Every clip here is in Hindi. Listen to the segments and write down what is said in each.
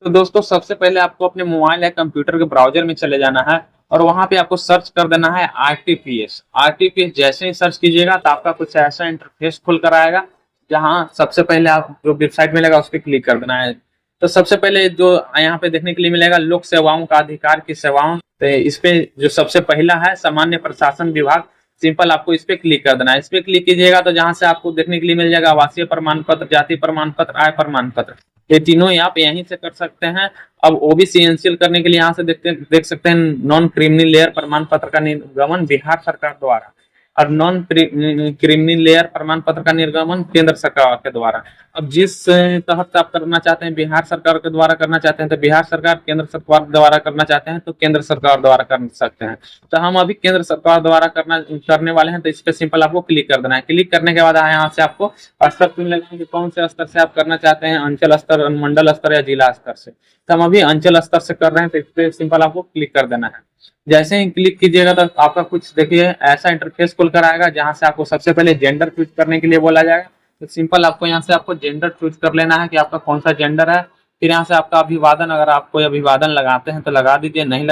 तो दोस्तों सबसे पहले आपको अपने मोबाइल या कंप्यूटर के ब्राउजर में चले जाना है और वहां पे आपको सर्च कर देना है आरटीपीएस। आरटीपीएस जैसे ही सर्च कीजिएगा तो आपका कुछ ऐसा इंटरफेस खुल कर आएगा, जहां सबसे पहले आप जो वेबसाइट मिलेगा उस पर क्लिक कर देना है। तो सबसे पहले जो यहाँ पे देखने के लिए मिलेगा लोक सेवाओं का अधिकार की सेवाओं, तो इस पे जो सबसे पहला है सामान्य प्रशासन विभाग, सिंपल आपको इस पे क्लिक कर देना है। इस पे क्लिक कीजिएगा तो जहां से आपको देखने के लिए मिल जाएगा आवासीय प्रमाण पत्र, जाति प्रमाण पत्र, आय प्रमाण पत्र, ये तीनों ही आप यहीं से कर सकते हैं। अब ओबीसी एनसीएल करने के लिए यहाँ से देख सकते हैं नॉन क्रिमिनल लेयर प्रमाण पत्र का निर्गमन बिहार सरकार द्वारा, और नॉन क्रिमिनल लेयर प्रमाण पत्र का निर्गमन केंद्र सरकार के द्वारा। अब जिस तहत आप करना चाहते हैं बिहार सरकार के द्वारा करना चाहते हैं तो बिहार सरकार, केंद्र सरकार द्वारा करना चाहते हैं तो केंद्र सरकार द्वारा कर सकते हैं। तो हम अभी केंद्र सरकार द्वारा करने वाले हैं, तो इस पे सिंपल आपको क्लिक कर देना है। क्लिक करने के बाद यहाँ से आपको स्तर चुन लेना है, कौन से स्तर से आप करना चाहते हैं, अंचल स्तर, मंडल स्तर या जिला स्तर से। तो हम अभी अंचल स्तर से कर रहे हैं, तो इस पे सिंपल आपको क्लिक कर देना है। जैसे ही क्लिक कीजिएगा तो आपका कुछ देखिए ऐसा इंटरफेस खुल कर आएगा, जहां से आपको सबसे पहले जेंडर चूज करने के लिए बोला जाएगा। तो सिंपल आपको यहाँ से आपको जेंडर चूज कर लेना है कि आपका कौन सा जेंडर है। फिर यहाँ से आपका अभिवादन, अगर आप कोई अभिवादन लगाते हैं तो लगा दीजिए, नहीं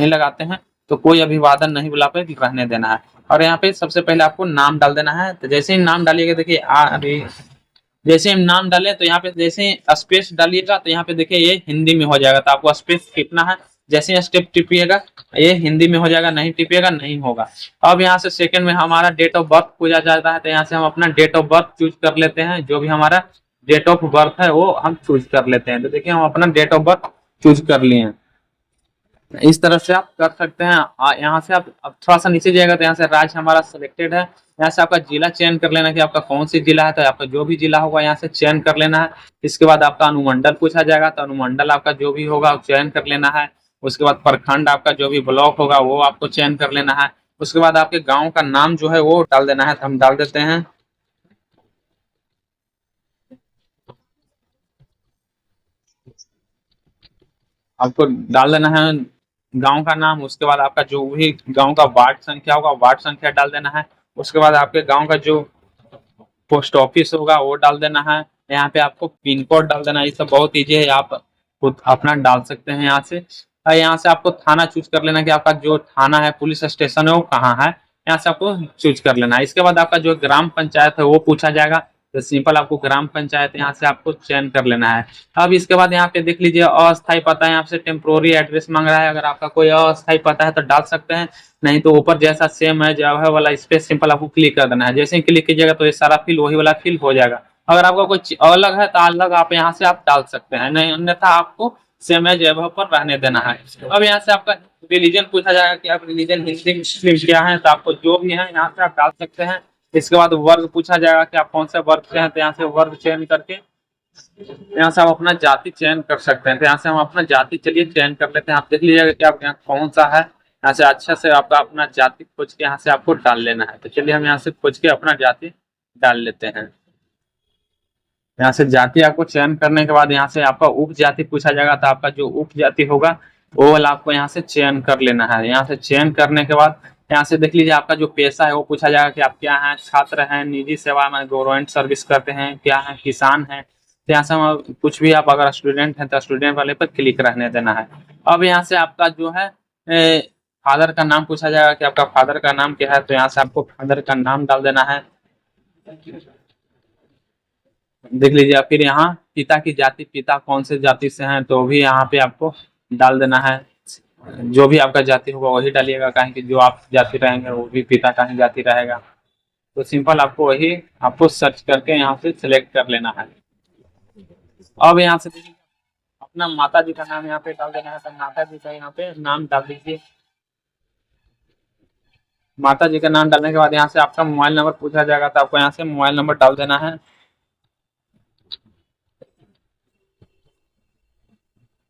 लगाते हैं तो कोई अभिवादन नहीं बुला पे रहने देना है। और यहाँ पे सबसे पहले आपको नाम डाल देना है। तो जैसे ही नाम डालिएगा देखिए जैसे हम नाम डालें तो यहाँ पे जैसे स्पेस डालिएगा तो यहाँ पे देखिए ये हिंदी में हो जाएगा, तो आपको स्पेस टिपना है। जैसे ही स्टेप टिपिएगा ये हिंदी में हो जाएगा, नहीं टिपिएगा नहीं होगा। अब यहाँ से सेकंड में हमारा डेट ऑफ बर्थ पूछा जाता है, तो यहाँ से हम अपना डेट ऑफ बर्थ चूज कर लेते हैं। जो भी हमारा डेट ऑफ बर्थ है वो हम चूज कर लेते हैं। तो देखिए हम अपना डेट ऑफ बर्थ चूज कर लिए हैं। इस तरह से आप कर सकते हैं। यहाँ से आप अब थोड़ा सा नीचे जाएगा तो यहाँ से राज्य हमारा सिलेक्टेड है, यहाँ से आपका जिला चयन कर लेना कि आपका कौन सी जिला है, तो आपका जो भी जिला होगा यहाँ से चयन कर लेना है। इसके बाद आपका अनुमंडल पूछा जाएगा, तो अनुमंडल आपका जो भी होगा चयन कर लेना है। उसके बाद प्रखंड आपका जो भी ब्लॉक होगा वो आपको चयन कर लेना है। उसके बाद आपके गाँव का नाम जो है वो डाल देना है, तो हम डाल देते हैं। आपको डाल देना है गांव का नाम। उसके बाद आपका जो भी गांव का वार्ड संख्या होगा वार्ड संख्या डाल देना है। उसके बाद आपके गांव का जो पोस्ट ऑफिस होगा वो डाल देना है। यहाँ पे आपको पिन कोड डाल देना है। ये सब बहुत ईजी है, आप खुद अपना डाल सकते हैं यहाँ से। यहाँ से आपको थाना चूज कर लेना कि आपका जो थाना है, पुलिस स्टेशन है वो कहाँ है, यहाँ से आपको चूज कर लेना है। इसके बाद आपका जो ग्राम पंचायत है वो पूछा जाएगा, तो सिंपल आपको ग्राम पंचायत यहाँ से आपको चयन कर लेना है। अब इसके बाद यहाँ पे देख लीजिए अस्थायी पता है, यहाँ से टेम्पोररी एड्रेस मांग रहा है। अगर आपका कोई अस्थायी पता है तो डाल सकते हैं, नहीं तो ऊपर जैसा सेम है जगह वाला इस पे सिंपल आपको क्लिक कर देना है। जैसे ही क्लिक कीजिएगा तो ये सारा फिल वही वाला फिल हो जाएगा। अगर आपका कोई अलग है तो अलग आप यहाँ से आप डाल सकते हैं, नहीं अन्यथा आपको सेम है जगह पर रहने देना है। अब यहाँ से आपका रिलीजन पूछा जाएगा कि आप रिलीजन हिंदी मुस्लिम क्या है, तो आपको जो भी है यहाँ से आप डाल सकते हैं। इसके बाद वर्ग पूछा जाएगा कि आप कौन से वर्ग से हैं, तो यहाँ से वर्ग चयन करके यहाँ से आप अपना जाति चयन कर सकते हैं। तो यहाँ से हम अपना जाति चलिए चयन कर लेते हैं। आप देख लीजिएगा कि आप यहाँ कौन सा है, यहाँ से अच्छा से आपका अपना जाति खोज के यहाँ से आपको डाल लेना है। तो चलिए हम यहाँ से खोज के अपना जाति डाल लेते हैं। यहाँ से जाति आपको चयन करने के बाद यहाँ से आपका उप जाति पूछा जाएगा, तो आपका जो उप जाति होगा वो वाला आपको यहाँ से चयन कर लेना है। यहाँ से चयन करने के बाद यहाँ से देख लीजिए आपका जो पेशा है वो पूछा जाएगा कि आप क्या हैं, छात्र हैं, निजी सेवा में गवर्नमेंट सर्विस करते हैं, क्या है, किसान हैं। तो यहाँ से हम कुछ भी, आप अगर स्टूडेंट हैं तो स्टूडेंट वाले पर क्लिक रहने देना है। अब यहाँ से आपका जो है फादर का नाम पूछा जाएगा कि आपका फादर का नाम क्या है, तो यहाँ से आपको फादर का नाम डाल देना है। देख लीजिए फिर यहाँ पिता की जाति, पिता कौन से जाति से हैं तो भी यहाँ पे आपको डाल देना है। जो भी आपका जाति होगा वही डालिएगा, कहें कि जो आप जाति रहेंगे वो भी पिता का ही जाति रहेगा। तो सिंपल आपको वही आपको सर्च करके यहाँ से सिलेक्ट कर लेना है। अब यहाँ से देखिए अपना माता जी का नाम यहाँ पे डाल देना है, तो माता जी का यहाँ पे नाम डाल दीजिए। माता जी का नाम डालने के बाद यहाँ से आपका मोबाइल नंबर पूछा जाएगा, तो आपको यहाँ से मोबाइल नंबर डाल देना है।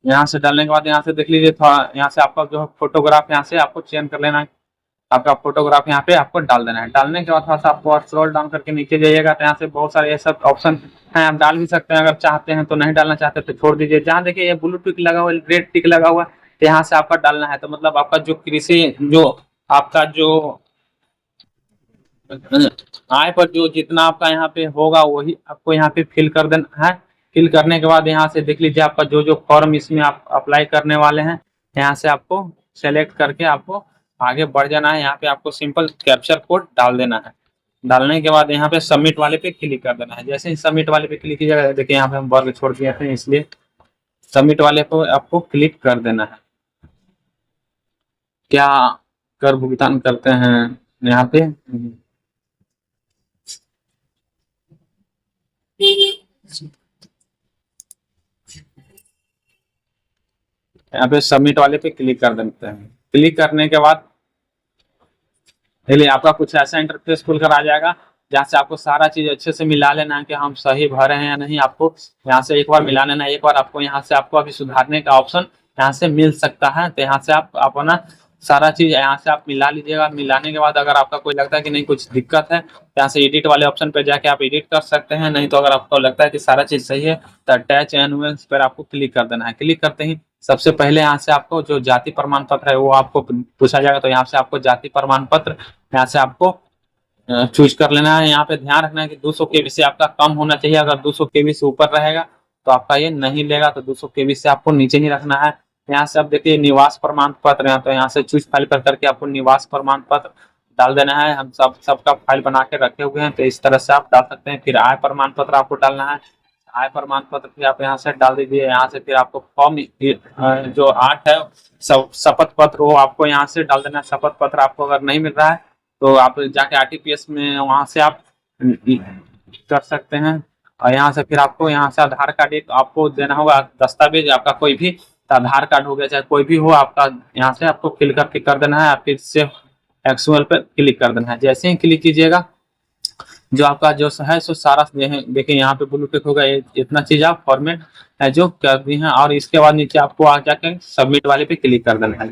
यहाँ से डालने के बाद यहाँ से देख लीजिए थोड़ा यहाँ से आपका जो फोटोग्राफ यहाँ से आपको चयन कर लेना है। आपका फोटोग्राफ यहाँ पे आपको डाल देना है। डालने के बाद थोड़ा सा आपको स्क्रॉल डाउन करके नीचे जाइएगा, तो यहाँ से बहुत सारे ये सब ऑप्शन हैं, आप डाल भी सकते हैं। अगर चाहते हैं तो, नहीं डालना चाहते तो छोड़ दीजिए। जहाँ देखिए ये ब्लू टिक लगा हुआ है, रेड टिक लगा हुआ है, तो यहाँ से आपका डालना है। तो मतलब आपका जो कृषि, जो आपका जो आय पर जो जितना आपका यहाँ पे होगा वही आपको यहाँ पे फिल कर देना है फिल करने के बाद यहाँ से देख लीजिए आपका जो जो फॉर्म इसमें आप अप्लाई करने वाले हैं, यहाँ से आपको सेलेक्ट करके आपको आगे बढ़ जाना है। यहाँ पे आपको सिंपल कैप्चर कोड डाल देना है। डालने के बाद यहाँ पे सबमिट वाले पे क्लिक कर देना है। जैसे ही सबमिट वाले पे क्लिक कीजिएगा, देखिए यहाँ पे हम वर्ग छोड़ दिए थे, इसलिए सबमिट वाले पे आपको क्लिक कर देना है। क्या कर भुगतान करते हैं यहाँ पे, यहाँ पे सबमिट वाले पे क्लिक कर देते हैं। क्लिक करने के बाद आपका कुछ ऐसा इंटरफेस खुलकर आ जाएगा, जहाँ से आपको सारा चीज अच्छे से मिला लेना है कि हम सही भरे हैं या नहीं। आपको यहाँ से एक बार मिला लेना है। एक बार आपको यहाँ से आपको अभी सुधारने का ऑप्शन यहाँ से मिल सकता है, तो यहाँ से आप अपना सारा चीज यहाँ से आप मिला लीजिएगा। मिलाने के बाद अगर आपका कोई लगता है कि नहीं कुछ दिक्कत है, यहाँ से एडिट वाले ऑप्शन पे जाके आप एडिट कर सकते हैं। नहीं तो अगर आपको लगता है कि सारा चीज सही है तो अटैच एनुअल्स पर आपको क्लिक कर देना है। क्लिक करते ही सबसे पहले यहाँ से आपको जो जाति प्रमाण पत्र है वो आपको पूछा जाएगा, तो यहाँ से आपको जाति प्रमाण पत्र यहाँ से आपको चूज कर लेना है। यहाँ पे ध्यान रखना है कि 200 केबी से आपका कम होना चाहिए। अगर 200 केबी से ऊपर रहेगा तो आपका ये नहीं लेगा, तो 200 केबी से आपको नीचे ही रखना है। यहाँ से आप देखिए निवास प्रमाण पत्र, तो यहाँ से चूज फाइल पर करके आपको निवास प्रमाण पत्र डाल देना है। हम सबका फाइल बना के रखे हुए हैं, तो इस तरह से आप डाल सकते हैं। फिर आय प्रमाण पत्र आपको डालना है। आय प्रमाण पत्र फिर आप यहाँ से डाल दीजिए। यहाँ से फिर आपको फॉर्म जो 8 है शपथ पत्र, वो आपको यहाँ से डाल देना है। शपथ पत्र आपको अगर नहीं मिल रहा है तो आप जाके आरटीपीएस में वहां से आप कर सकते हैं। और यहाँ से फिर आपको यहाँ से आधार कार्ड एक आपको देना होगा दस्तावेज, आपका कोई भी आधार कार्ड हो गया चाहे कोई भी हो आपका, यहाँ से आपको फिल करके कर देना है। फिर सेव एक्सएमएल पे क्लिक कर देना है। जैसे ही क्लिक कीजिएगा जो आपका जो है सो सारा देखिए यहाँ पे ब्लू टिक होगा। इतना चीज आप फॉर्मेट है जो कर दी है, और इसके बाद नीचे आपको आ जाकर सबमिट वाले पे क्लिक कर देना है।